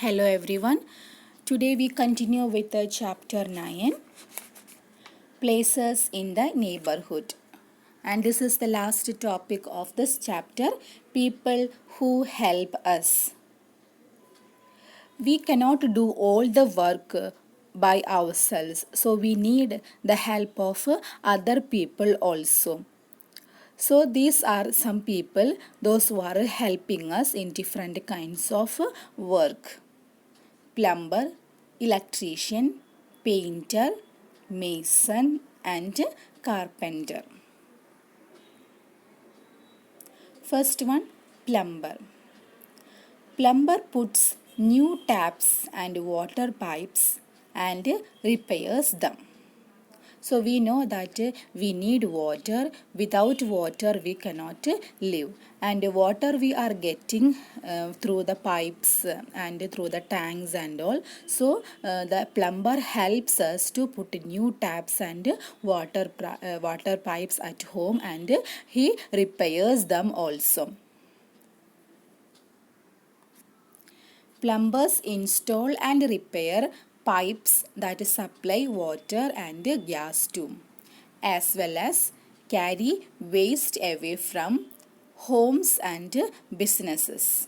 Hello everyone. Today we continue with the chapter 9, Places in the Neighborhood. And this is the last topic of this chapter, People who help us. We cannot do all the work by ourselves, so we need the help of other people also. So these are some people, those who are helping us in different kinds of work. Plumber, electrician, painter, mason, and carpenter. First one, plumber. Plumber puts new taps and water pipes and repairs them. So we know that we need water. Without water we cannot live. And water we are getting through the pipes and through the tanks and all. So the plumber helps us to put new taps and water pipes at home, and he repairs them also. Plumbers install and repair pipes that supply water and gas too, as well as carry waste away from homes and businesses.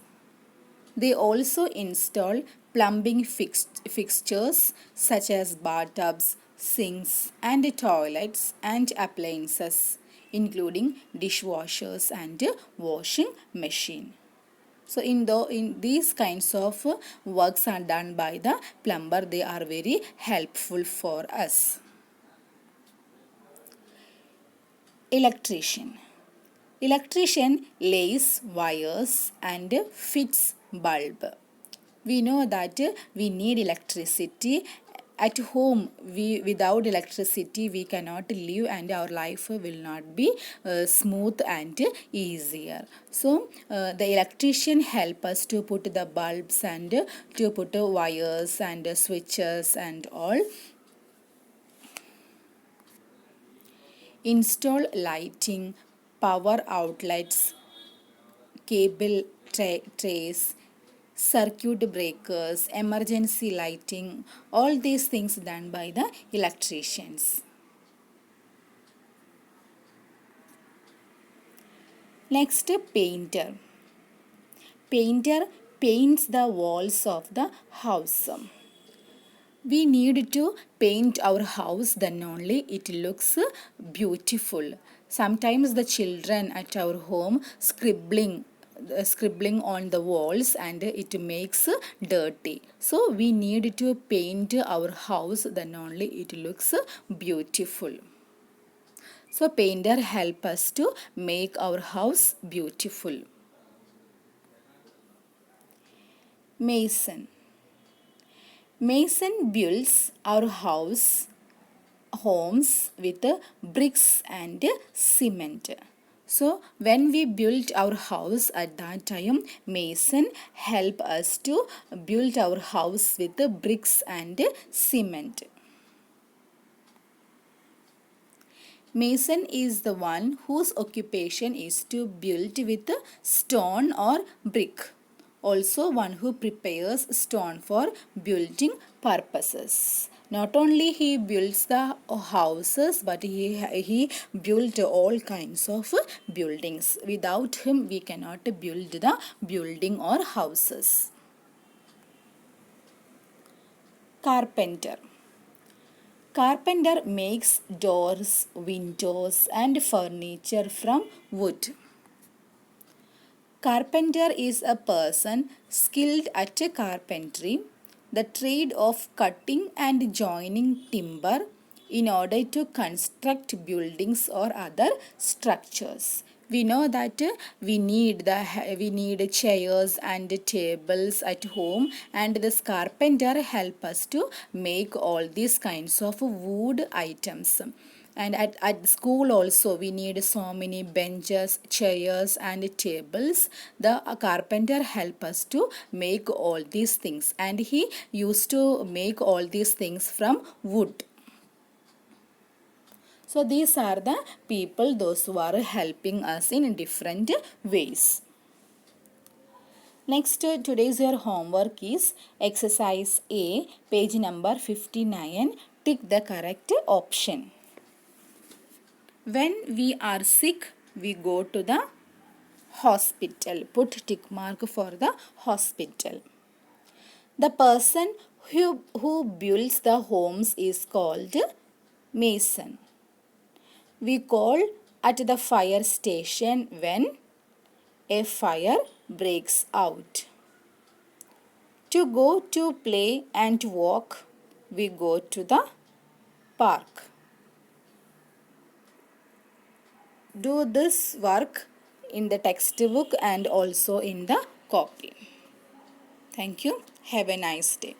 They also install plumbing fixtures such as bathtubs, sinks, and toilets and appliances, including dishwashers and washing machine. So in these kinds of works are done by the plumber. They are very helpful for us. Electrician. Electrician lays wires and fits bulb. We know that we need electricity at home. Without electricity we cannot live, and our life will not be smooth and easier. So the electrician help us to put the bulbs and to put wires and switches and all. Install lighting, power outlets, cable trays, circuit breakers, emergency lighting, all these things done by the electricians. Next, painter. Painter paints the walls of the house. We need to paint our house, then only it looks beautiful. Sometimes the children at our home scribbling on the walls and it makes dirty. So we need to paint our house, then only it looks beautiful. So painter help us to make our house beautiful. Mason. Mason builds our homes with bricks and cement. So when we built our house at that time, mason help us to build our house with bricks and cement. Mason is the one whose occupation is to build with stone or brick. Also one who prepares stone for building purposes. Not only he builds the houses, but he built all kinds of buildings. Without him we cannot build the building or houses. Carpenter. Carpenter makes doors, windows and furniture from wood. Carpenter is a person skilled at carpentry, the trade of cutting and joining timber in order to construct buildings or other structures. We know that we need chairs and tables at home, and this carpenter help us to make all these kinds of wood items. And at school also we need so many benches, chairs and tables. The carpenter help us to make all these things, and he used to make all these things from wood. So these are the people, those who are helping us in different ways. Next, today's your homework is exercise A, page number 59. Tick the correct option. When we are sick, we go to the hospital. Put tick mark for the hospital. The person who builds the homes is called mason. We call at the fire station when a fire breaks out. To go to play and walk, we go to the park. Do this work in the textbook and also in the copy. Thank you. Have a nice day.